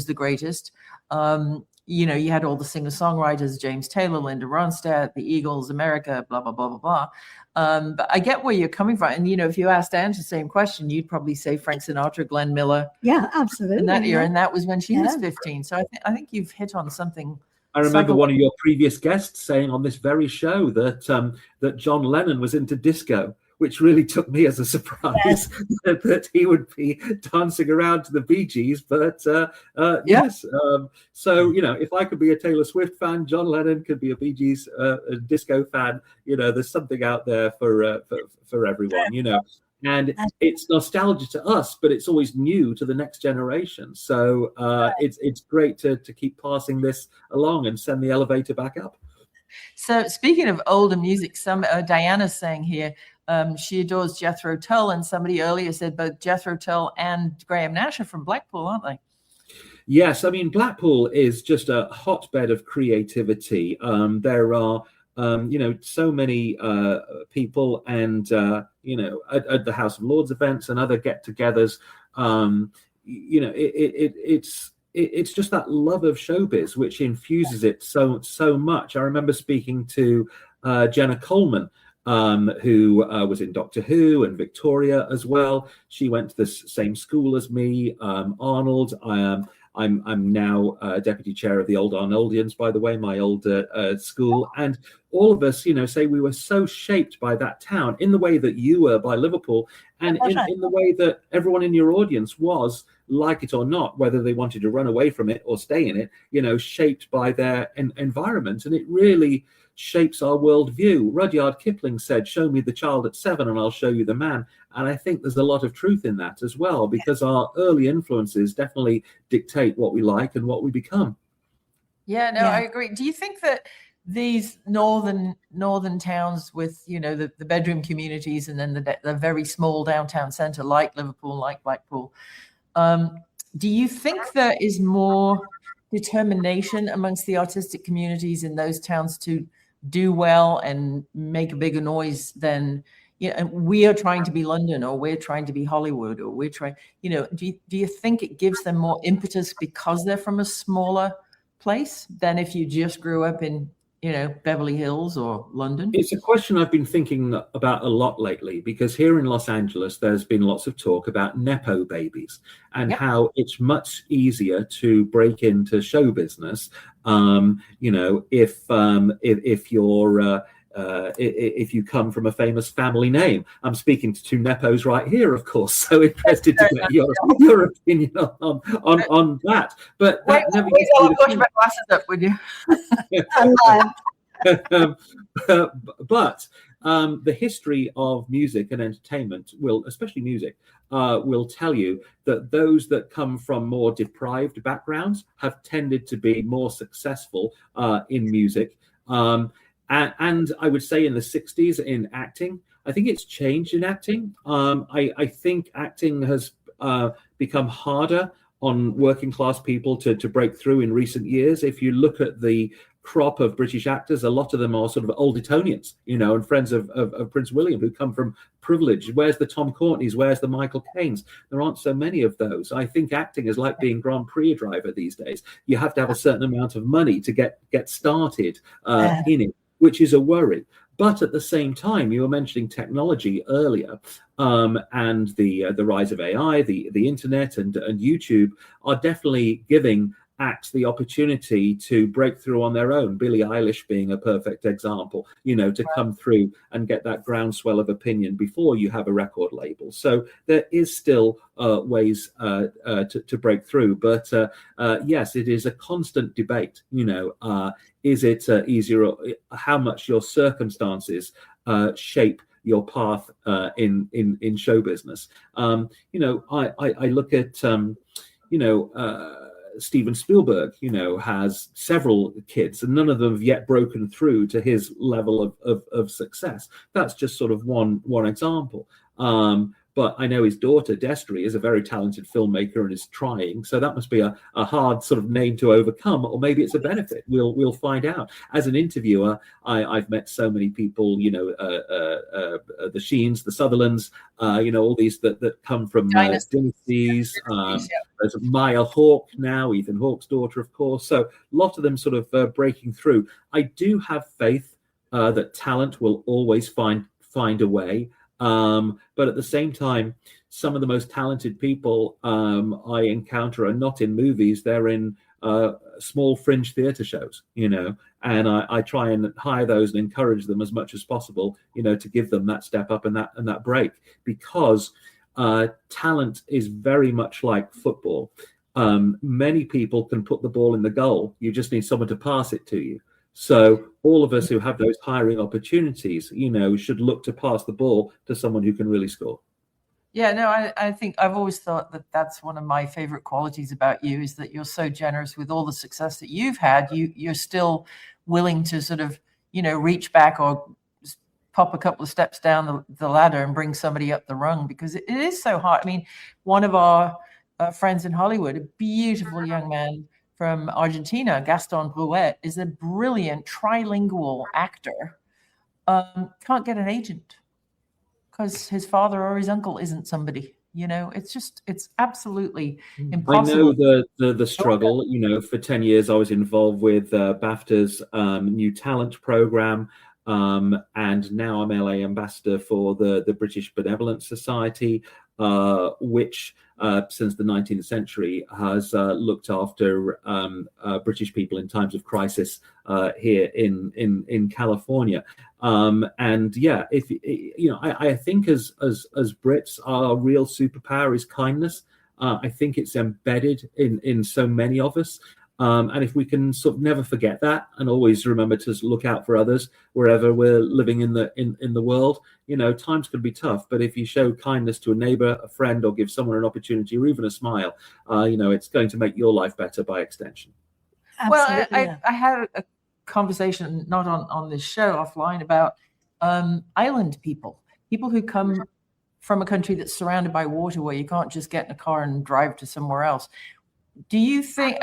the greatest. You had all the singer-songwriters, James Taylor, Linda Ronstadt, the Eagles, America, blah, blah, blah, blah, blah. But I get where you're coming from. And, if you asked Anne the same question, you'd probably say Frank Sinatra, Glenn Miller. Yeah, absolutely. In that era. And that was when she was 15. So I think you've hit on something. I remember one of your previous guests saying on this very show that John Lennon was into disco, which really took me as a surprise that he would be dancing around to the Bee Gees. But yes, so if I could be a Taylor Swift fan, John Lennon could be a Bee Gees a disco fan. There's something out there for everyone. And it's nostalgia to us, but it's always new to the next generation. So it's great to keep passing this along and send the elevator back up. So speaking of older music, Diana's saying here, she adores Jethro Tull, and somebody earlier said both Jethro Tull and Graham Nash are from Blackpool, aren't they? Yes, I mean, Blackpool is just a hotbed of creativity. There are so many people, and at the House of Lords events and other get-togethers, it's just that love of showbiz which infuses it so much. I remember speaking to Jenna Coleman, who was in Doctor Who, and Victoria as well. She went to the same school as me. Arnold. I'm now deputy chair of the Old Arnoldians, by the way, my old school. And all of us, say we were so shaped by that town in the way that you were by Liverpool, and in the way that everyone in your audience was, like it or not, whether they wanted to run away from it or stay in it, shaped by their environment. And it really shapes our worldview. Rudyard Kipling said, "Show me the child at 7 and I'll show you the man." And I think there's a lot of truth in that as well, because our early influences definitely dictate what we like and what we become. Yeah, no, I agree. Do you think that these northern towns with, the bedroom communities and then the very small downtown centre like Liverpool, like Blackpool, do you think there is more determination amongst the artistic communities in those towns to do well and make a bigger noise than, we are trying to be London, or we're trying to be Hollywood, or we're trying, do you think it gives them more impetus because they're from a smaller place than if you just grew up in, Beverly Hills or London? It's a question I've been thinking about a lot lately, because here in Los Angeles, there's been lots of talk about Nepo babies and how it's much easier to break into show business. If you come from a famous family name. I'm speaking to two Nepos right here, of course, so interested to get your opinion on that. But that never wait, I'll push my glasses up, would you? But the history of music and entertainment especially music, will tell you that those that come from more deprived backgrounds have tended to be more successful in music. And I would say in the 60s in acting, I think it's changed in acting. I think acting has become harder on working class people to break through in recent years. If you look at the crop of British actors, a lot of them are sort of old Etonians, and friends of Prince William who come from privilege. Where's the Tom Courtneys? Where's the Michael Caines? There aren't so many of those. I think acting is like being Grand Prix driver these days. You have to have a certain amount of money to get started in it, which is a worry. But at the same time, you were mentioning technology earlier, and the rise of AI, the internet and YouTube are definitely giving acts the opportunity to break through on their own. Billie Eilish being a perfect example, to come through and get that groundswell of opinion before you have a record label. So there is still ways to break through. But yes, it is a constant debate. Is it easier? How much your circumstances shape your path in show business? I look at Steven Spielberg, has several kids, and none of them have yet broken through to his level of success. That's just sort of one example. But I know his daughter, Destry, is a very talented filmmaker and is trying. So that must be a hard sort of name to overcome, or maybe it's a benefit. We'll find out. As an interviewer, I've met so many people, the Sheens, the Sutherlands, all these that come from dynasties. There's Maya Hawke now, Ethan Hawke's daughter, of course. So a lot of them sort of breaking through. I do have faith that talent will always find a way. But at the same time, some of the most talented people I encounter are not in movies. They're in small fringe theatre shows, and I try and hire those and encourage them as much as possible, to give them that step up and that break, because talent is very much like football. Many people can put the ball in the goal. You just need someone to pass it to you. So all of us who have those hiring opportunities, should look to pass the ball to someone who can really score. Yeah, no, I think I've always thought that that's one of my favorite qualities about you, is that you're so generous with all the success that you've had. You're still willing to sort of, reach back or pop a couple of steps down the ladder and bring somebody up the rung, because it is so hard. I mean, one of our friends in Hollywood, a beautiful young man from Argentina, Gaston Brouet, is a brilliant trilingual actor. Can't get an agent because his father or his uncle isn't somebody. It's absolutely impossible. I know the struggle. For 10 years I was involved with BAFTA's New Talent program, and now I'm LA ambassador for the British Benevolent Society, which since the 19th century has looked after British people in times of crisis here in California. And yeah, I think as Brits, our real superpower is kindness. I think it's embedded in so many of us. And if we can sort of never forget that and always remember to look out for others wherever we're living in the world, times can be tough. But if you show kindness to a neighbor, a friend, or give someone an opportunity or even a smile, it's going to make your life better by extension. Well, I had a conversation, not on this show, offline, about island people who come from a country that's surrounded by water where you can't just get in a car and drive to somewhere else. Do you think,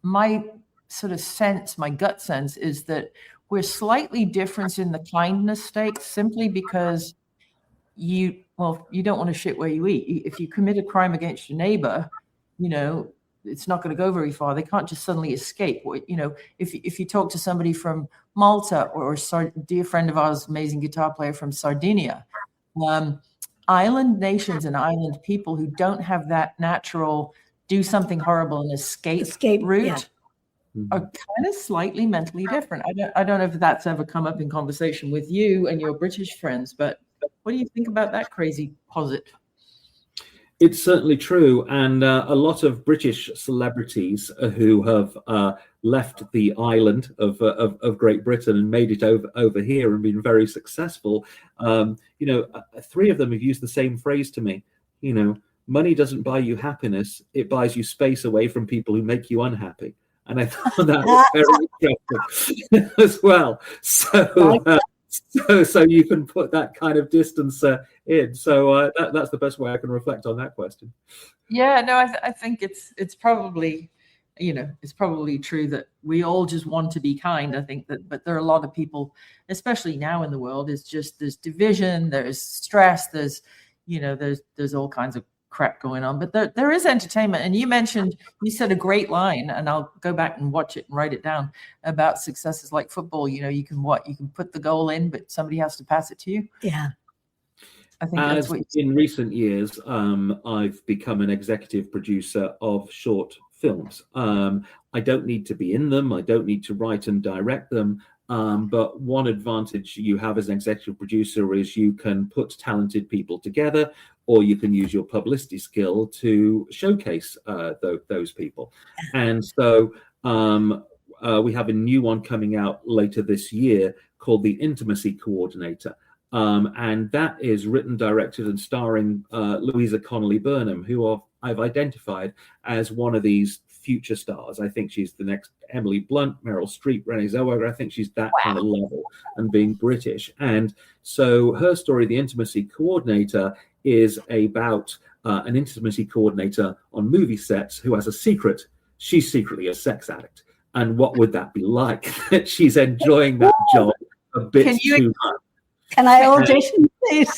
my sort of sense, my gut sense is that we're slightly different in the kindness stakes simply because you don't want to shit where you eat. If you commit a crime against your neighbor, it's not going to go very far. They can't just suddenly escape. If you talk to somebody from Malta or a dear friend of ours, amazing guitar player from Sardinia, island nations and island people who don't have that natural do something horrible and escape route are kind of slightly mentally different. I don't know if that's ever come up in conversation with you and your British friends, but what do you think about that crazy posit? It's certainly true. And a lot of British celebrities who have left the island of Great Britain and made it over here and been very successful, three of them have used the same phrase to me. Money doesn't buy you happiness, it buys you space away from people who make you unhappy. And I thought that was very interesting as well. So you can put that kind of distance in. So that's the best way I can reflect on that question. Yeah, no, I think it's probably, it's probably true that we all just want to be kind. I think but there are a lot of people, especially now in the world, there's division, there's stress, there's all kinds of crap going on, but there is entertainment. And you said a great line, and I'll go back and watch it and write it down, about successes like football. You can put the goal in, but somebody has to pass it to you. Yeah. I think that's what in recent years, I've become an executive producer of short films. I don't need to be in them. I don't need to write and direct them. But one advantage you have as an executive producer is you can put talented people together, or you can use your publicity skill to showcase those people. And so we have a new one coming out later this year called The Intimacy Coordinator. And that is written, directed, and starring Louisa Connolly Burnham, who I've identified as one of these future stars. I think she's the next Emily Blunt, Meryl Streep, Renée Zellweger. I think she's that kind of level, and being British. And so her story, The Intimacy Coordinator, is about an intimacy coordinator on movie sets who has a secret. She's secretly a sex addict. And what would that be like? She's enjoying that job a bit too much. Can I audition, please?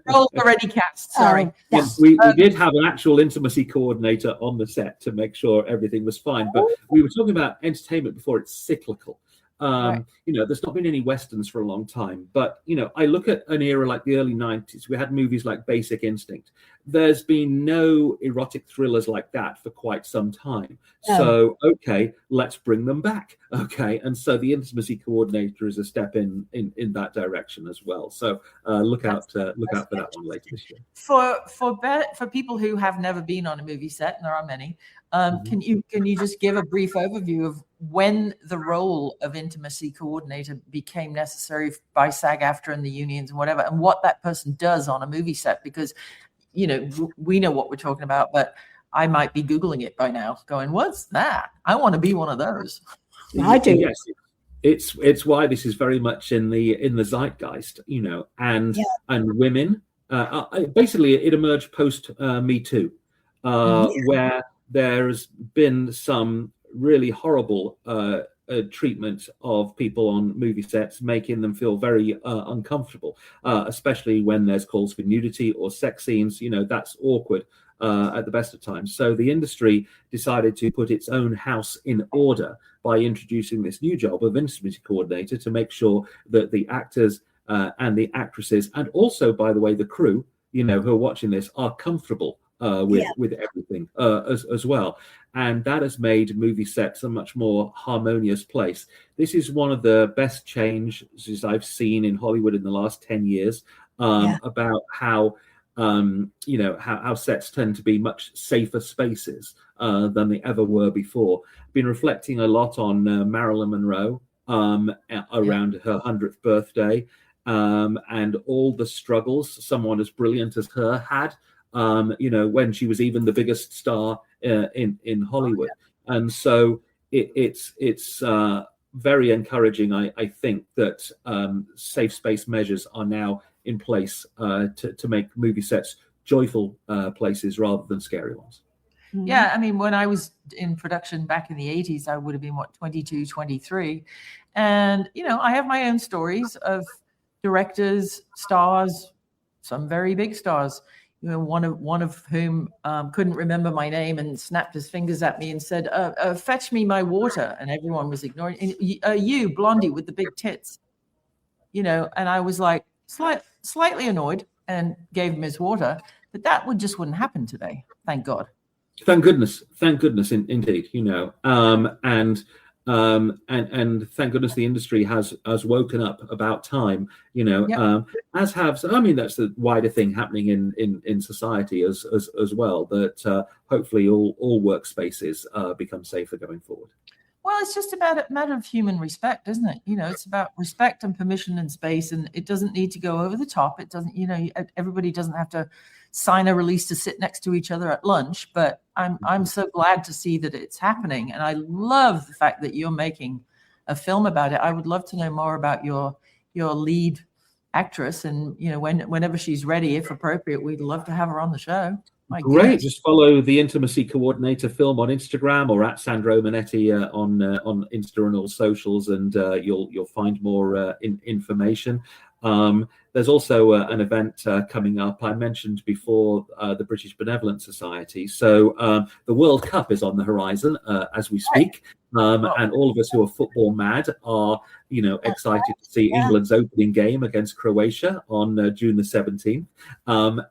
Roles already cast. Sorry. Yes, we did have an actual intimacy coordinator on the set to make sure everything was fine. But we were talking about entertainment before. It's cyclical. Right. There's not been any Westerns for a long time. But, I look at an era like the early 90s. We had movies like Basic Instinct. There's been no erotic thrillers like that for quite some time. No. So, okay, let's bring them back. Okay. And so the Intimacy Coordinator is a step in that direction as well. So look out for that one later this year. For people who have never been on a movie set, and there are many, can you just give a brief overview of when the role of intimacy coordinator became necessary by SAG-AFTRA and the unions and whatever, and what that person does on a movie set? Because, we know what we're talking about, but I might be Googling it by now going, what's that? I want to be one of those. I do. Yes. It's why this is very much in the zeitgeist, and women. Basically, it emerged post Me Too, where there's been some really horrible treatment of people on movie sets, making them feel very uncomfortable, especially when there's calls for nudity or sex scenes. That's awkward at the best of times. So the industry decided to put its own house in order by introducing this new job of intimacy coordinator to make sure that the actors and the actresses, and also, by the way, the crew, who are watching this, are comfortable with everything as well. And that has made movie sets a much more harmonious place. This is one of the best changes I've seen in Hollywood in the last 10 years about how how sets tend to be much safer spaces than they ever were before. Been reflecting a lot on Marilyn Monroe around her 100th birthday, and all the struggles someone as brilliant as her had, when she was even the biggest star in Hollywood. And so it's very encouraging, I think, that safe space measures are now in place to make movie sets joyful places rather than scary ones. Yeah, I mean, when I was in production back in the 80s, I would have been, 22, 23. And, I have my own stories of directors, stars, some very big stars, one of whom couldn't remember my name and snapped his fingers at me and said, fetch me my water. And everyone was ignoring. You, Blondie with the big tits, and I was like slightly annoyed and gave him his water. But that just wouldn't happen today. Thank God. Thank goodness, indeed. And thank goodness the industry has woken up about time. As have, I mean, that's the wider thing happening in society as well. That hopefully all workspaces become safer going forward. Well, it's just about a matter of human respect, isn't it? It's about respect and permission and space, and it doesn't need to go over the top. It doesn't, everybody doesn't have to sign a release to sit next to each other at lunch. But I'm so glad to see that it's happening, and I love the fact that you're making a film about it. I would love to know more about your lead actress, and whenever she's ready, if appropriate, we'd love to have her on the show. Great. Goodness. Just follow the Intimacy Coordinator Film on Instagram, or at Sandro Monetti on Insta and all socials, and you'll find more information. There's also an event coming up. I mentioned before the British Benevolent Society. So the World Cup is on the horizon as we speak. And all of us who are football mad are, excited to see England's opening game against Croatia on June the 17th.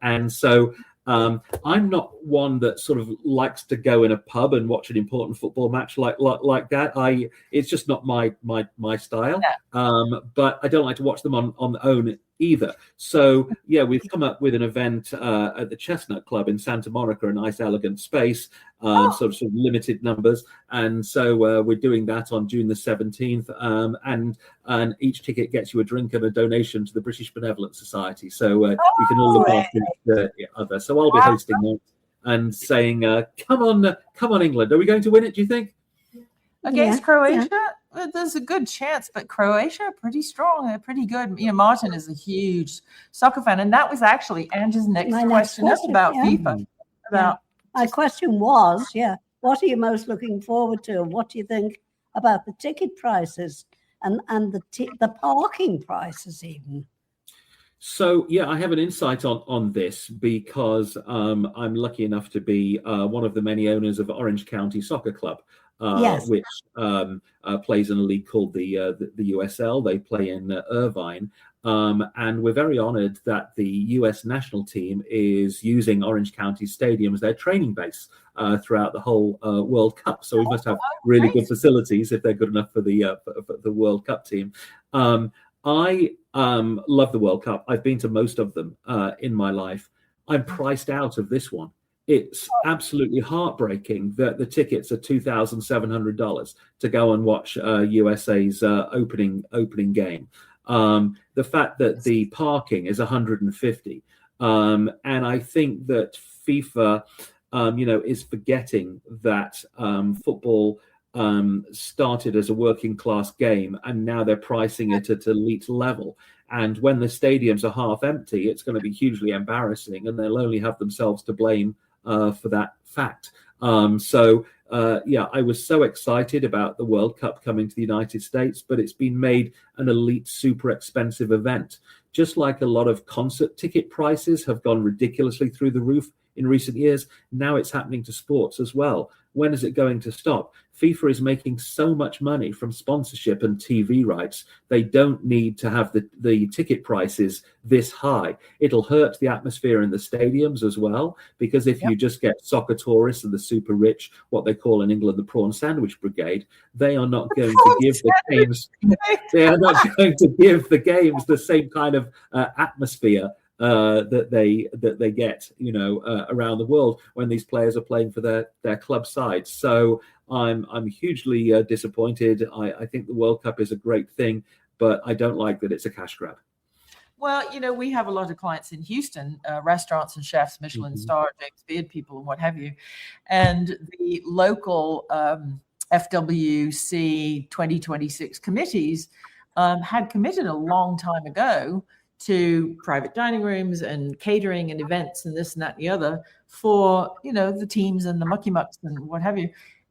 And so I'm not one that sort of likes to go in a pub and watch an important football match like that. It's just not my style. But I don't like to watch them on their own either. So yeah, we've come up with an event at the Chestnut Club in Santa Monica, a nice elegant space, sort of limited numbers, and so we're doing that on June the 17th, and each ticket gets you a drink and a donation to the British Benevolent Society, so we can all look after each other. So I'll be hosting that and saying, come on England, are we going to win it, do you think? Against Croatia? Yeah. There's a good chance, but Croatia are pretty strong. They're pretty good. Martin is a huge soccer fan, and that was actually Angie's next question. That's about FIFA. My question was, what are you most looking forward to? What do you think about the ticket prices and the parking prices even? So, I have an insight on this because I'm lucky enough to be one of the many owners of Orange County Soccer Club. Which plays in a league called the USL. They play in Irvine, and we're very honoured that the US national team is using Orange County Stadium as their training base throughout the whole World Cup. So we must have really good facilities if they're good enough for the World Cup team. I love the World Cup. I've been to most of them in my life. I'm priced out of this one. It's absolutely heartbreaking that the tickets are $2,700 to go and watch USA's opening game. The fact that the parking is $150, and I think that FIFA, is forgetting that football started as a working class game, and now they're pricing it at elite level. And when the stadiums are half empty, it's going to be hugely embarrassing, and they'll only have themselves to blame for that fact. I was so excited about the World Cup coming to the United States, but it's been made an elite, super expensive event. Just like a lot of concert ticket prices have gone ridiculously through the roof in recent years, now it's happening to sports as well. When is it going to stop? FIFA is making so much money from sponsorship and TV rights. They don't need to have the ticket prices this high. It'll hurt the atmosphere in the stadiums as well, because if you just get soccer tourists and the super rich, what they call in England the prawn sandwich brigade, they are not going to give the games. They are not going to give the games the same kind of atmosphere that they get, around the world when these players are playing for their club sides. So I'm hugely disappointed. I think the World Cup is a great thing, but I don't like that it's a cash grab. Well, we have a lot of clients in Houston, restaurants and chefs, Michelin star, James Beard people, and what have you. And the local FWC 2026 committees had committed a long time ago to private dining rooms and catering and events and this and that and the other for, the teams and the mucky mucks and what have you.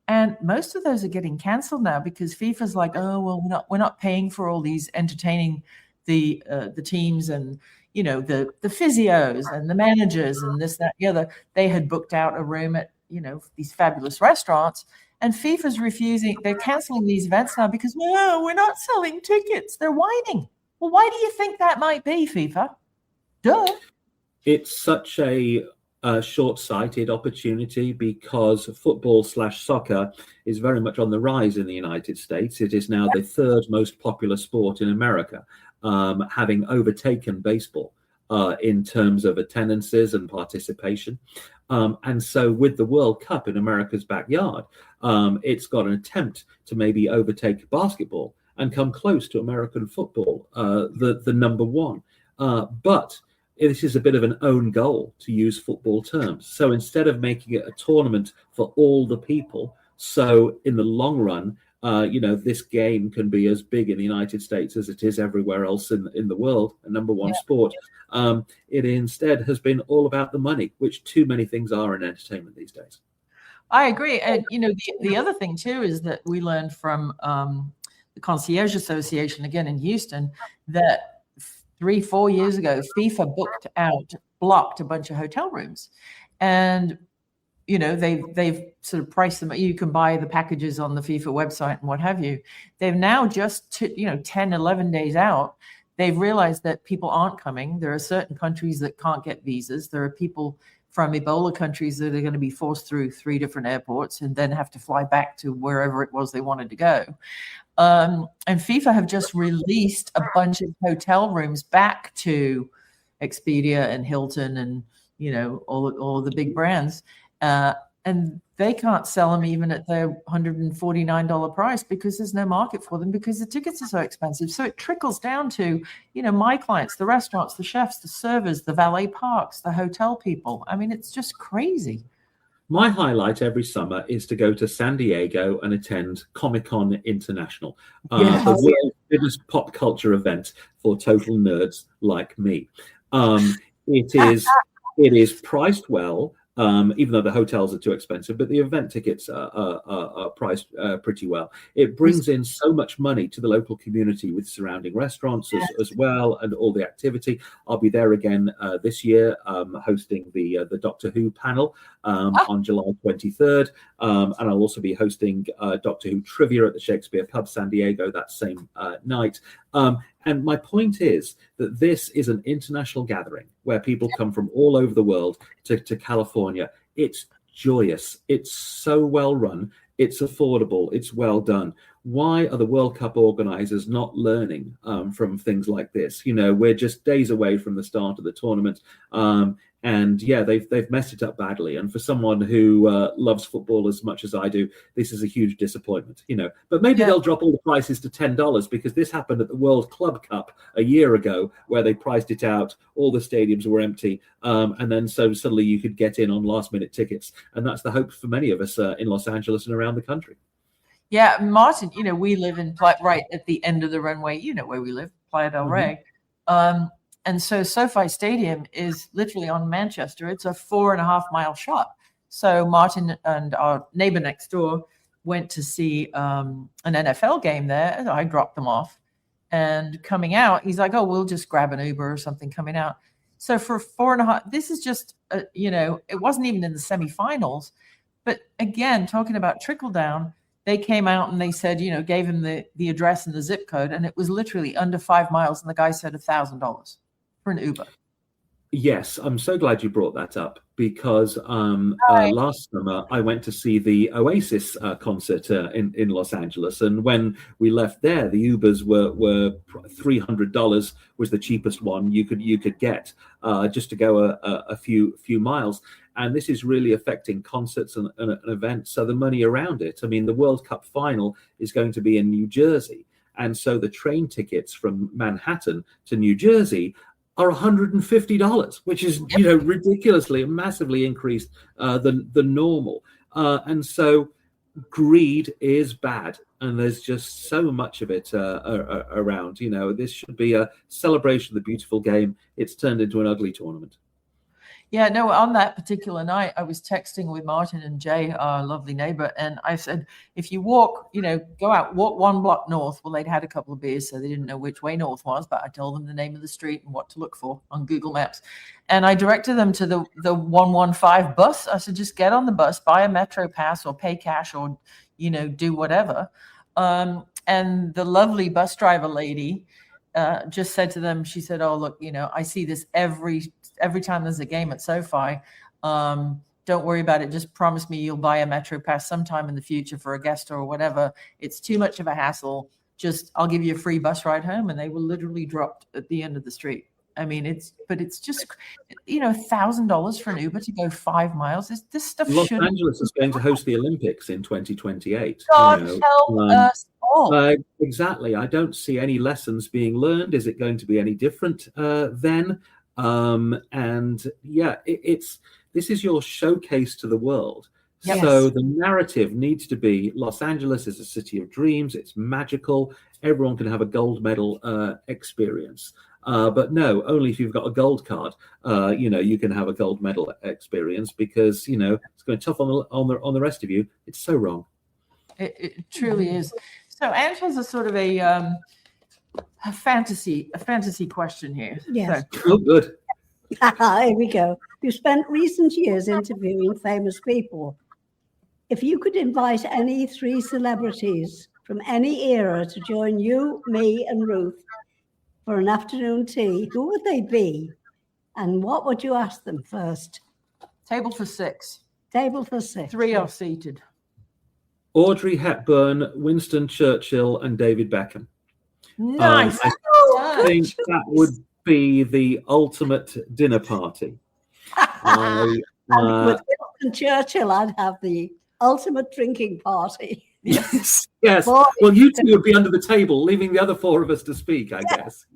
And most of those are getting canceled now because FIFA's like, oh, well, we're not paying for all these entertaining the teams and the physios and the managers and this, that, the other. They had booked out a room at these fabulous restaurants, and FIFA's refusing. They're canceling these events now because we're not selling tickets. They're whining. Well, why do you think that might be, FIFA? Duh. It's such a short-sighted opportunity because football/soccer is very much on the rise in the United States. It is now the third most popular sport in America, having overtaken baseball in terms of attendances and participation. And so with the World Cup in America's backyard, it's got an attempt to maybe overtake basketball and come close to American football, the number one. But this is a bit of an own goal, to use football terms. So instead of making it a tournament for all the people, so in the long run, this game can be as big in the United States as it is everywhere else in the world, a number one sport. It instead has been all about the money, which too many things are in entertainment these days. I agree. And, the other thing, too, is that we learned from the Concierge Association, again in Houston, that 3-4 years ago, FIFA blocked a bunch of hotel rooms. And they've sort of priced them. You can buy the packages on the FIFA website and what have you. They've now just, 10, 11 days out, they've realized that people aren't coming. There are certain countries that can't get visas. There are people from Ebola countries that are going to be forced through 3 different airports and then have to fly back to wherever it was they wanted to go. And FIFA have just released a bunch of hotel rooms back to Expedia and Hilton and, all the big brands. And they can't sell them even at their $149 price because there's no market for them because the tickets are so expensive. So it trickles down to, my clients, the restaurants, the chefs, the servers, the valet parks, the hotel people. I mean, it's just crazy. My highlight every summer is to go to San Diego and attend Comic-Con International, the world's biggest pop culture event for total nerds like me. It is priced well. Even though the hotels are too expensive, but the event tickets are priced pretty well. It brings in so much money to the local community with surrounding restaurants as well, and all the activity. I'll be there again this year, hosting the Doctor Who panel on July 23rd, and I'll also be hosting Doctor Who trivia at the Shakespeare Pub San Diego that same night. And my point is that this is an international gathering where people come from all over the world to California. It's joyous. It's so well run. It's affordable. It's well done. Why are the World Cup organizers not learning from things like this? We're just days away from the start of the tournament. And they've messed it up badly. And for someone who loves football as much as I do, this is a huge disappointment, But maybe they'll drop all the prices to $10 because this happened at the World Club Cup a year ago where they priced it out. All the stadiums were empty. And then so suddenly you could get in on last minute tickets. And that's the hope for many of us in Los Angeles and around the country. Yeah, Martin, we live in right at the end of the runway. Where we live, Playa del Rey. And so SoFi Stadium is literally on Manchester. It's a 4.5-mile shot. So Martin and our neighbor next door went to see an NFL game there. I dropped them off. And coming out, he's like, oh, we'll just grab an Uber or something coming out. So for 4.5, this is just, it wasn't even in the semifinals. But again, talking about trickle down, they came out and they said, gave him the address and the zip code. And it was literally under 5 miles. And the guy said $1,000 for an Uber. Yes, I'm so glad you brought that up because last summer I went to see the Oasis concert in Los Angeles, and when we left there, the Ubers were $300 was the cheapest one you could get just to go a few miles. And this is really affecting concerts and events. So the money around it. I mean, the World Cup final is going to be in New Jersey, and so the train tickets from Manhattan to New Jersey are $150, which is ridiculously massively increased than the normal. And so greed is bad, and there's just so much of it around. This should be a celebration of the beautiful game. It's turned into an ugly tournament. Yeah, no, on that particular night, I was texting with Martin and Jay, our lovely neighbor, and I said, if you walk, go out, walk 1 block north. Well, they'd had a couple of beers, so they didn't know which way north was, but I told them the name of the street and what to look for on Google Maps. And I directed them to the 115 bus. I said, just get on the bus, buy a Metro pass or pay cash or, do whatever. And the lovely bus driver lady just said to them, she said, oh, look, I see this every time there's a game at SoFi. Don't worry about it. Just promise me you'll buy a Metro pass sometime in the future for a guest or whatever. It's too much of a hassle. Just, I'll give you a free bus ride home. And they were literally dropped at the end of the street. I mean, it's just, $1,000 for an Uber to go 5 miles. This stuff Los Angeles is going to host the Olympics in 2028. God help us all. Exactly. I don't see any lessons being learned. Is it going to be any different then? And yeah, this is your showcase to the world. Yes. So the narrative needs to be Los Angeles is a city of dreams. It's magical. Everyone can have a gold medal experience. But no, only if you've got a gold card, you can have a gold medal experience, because, it's going tough on the rest of you. It's so wrong. It truly is. So Angela's a sort of a fantasy question here. Yes. So. Oh, good. Here we go. You spent recent years interviewing famous people. If you could invite any 3 celebrities from any era to join you, me, and Ruth for an afternoon tea, who would they be? And what would you ask them first? Table for 6. Table for 6. 3 are seated. Audrey Hepburn, Winston Churchill, and David Beckham. Nice. I think that would be the ultimate dinner party. With Winston Churchill, I'd have the ultimate drinking party. Yes. Yes. Boy. Well, you two would be under the table, leaving the other 4 of us to speak, I guess.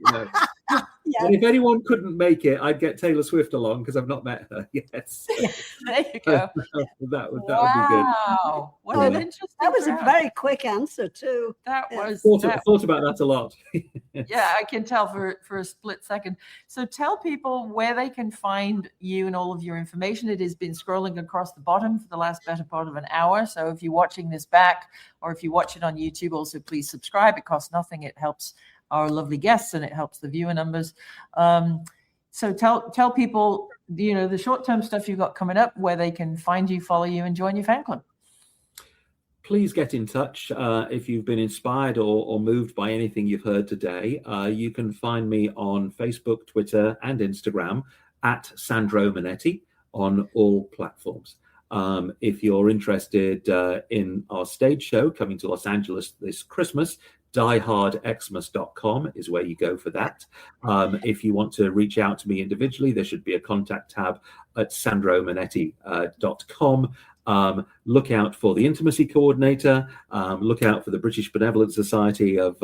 Yeah. And if anyone couldn't make it, I'd get Taylor Swift along, because I've not met her. Yes. There you go. that would be good. Wow. What an interesting That was crowd. a very quick answer, too. That was Thought about that a lot. Yeah, I can tell for a split second. So tell people where they can find you and all of your information. It has been scrolling across the bottom for the last better part of an hour. So if you're watching this back, or if you watch it on YouTube, also please subscribe. It costs nothing. It helps our lovely guests and it helps the viewer numbers. So tell people, the short-term stuff you've got coming up, where they can find you, follow you, and join your fan club. Please get in touch if you've been inspired or moved by anything you've heard today. You can find me on Facebook, Twitter, and Instagram at Sandro Monetti on all platforms. If you're interested in our stage show coming to Los Angeles this Christmas, diehardxmas.com is where you go for that. If you want to reach out to me individually, there should be a contact tab at sandromonetti.com. Look out for the Intimacy Coordinator. Look out for the British Benevolent Society of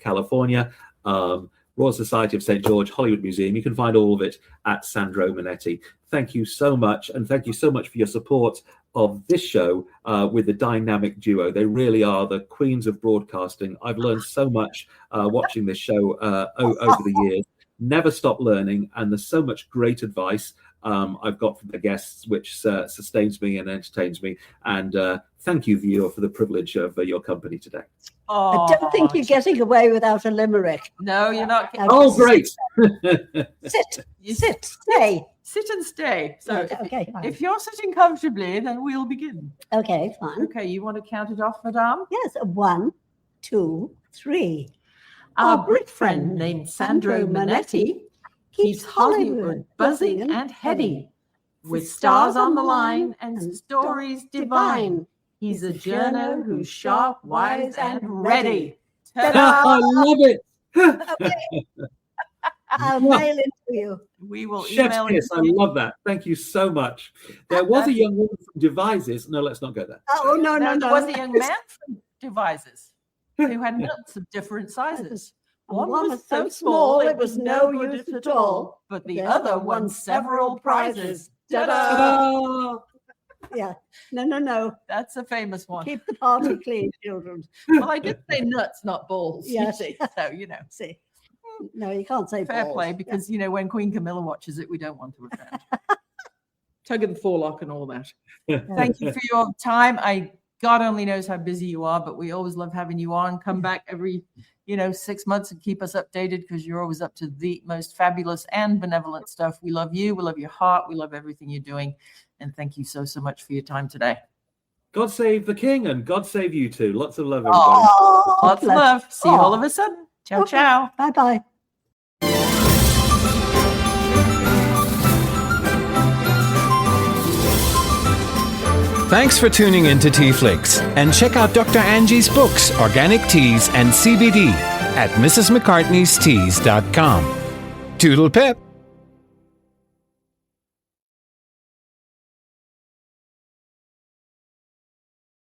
California, Royal Society of St. George, Hollywood Museum. You can find all of it at Sandro Monetti. Thank you so much. And thank you so much for your support of this show with the dynamic duo. They really are the queens of broadcasting. I've learned so much watching this show over the years. Never stop learning. And there's so much great advice I've got from the guests, which sustains me and entertains me. And thank you, viewer, for the privilege of your company today. I don't think you're getting away without a limerick. No, you're not. Oh, great. Sit, stay. Sit and stay. So Okay, fine. if you're sitting comfortably, then we'll begin. Okay, fine. Okay, you want to count it off, Madame? Yes, 1, 2, 3. Our Brit friend named Sandro Monetti keeps Hollywood buzzing and heady. With stars on the line and stories divine. He's a journo who's sharp, wise, and ready. Ta-da! I love it. I'll mail it to you. We will Chef's email kiss. I love that. Thank you so much. There was a young woman from Devises. No, let's not go there. Oh, no. There was a young man from Devises who had nuts of different sizes. One was so small it was no use at all, but the other won several prizes. Ta-da! Ta-da! Yeah. No. That's a famous one. Keep the party clean, children. Well, I did say nuts, not balls. Yes. You see. So, See. No, you can't say fair balls. play, because, when Queen Camilla watches it, we don't want to offend. Tug of the forelock and all that. Thank you for your time. God only knows how busy you are, but we always love having you on. Come back every 6 months and keep us updated, because you're always up to the most fabulous and benevolent stuff. We love you. We love your heart. We love everything you're doing. And thank you so much for your time today. God save the king and God save you too. Lots of love, everybody. Oh, Lots of love. See you all of a sudden. Ciao, Okay. ciao. Bye-bye. Thanks for tuning in to TeaFlix, and check out Dr. Angie's books, Organic Teas and CBD, at mrsmccartneysteas.com. Toodle pip!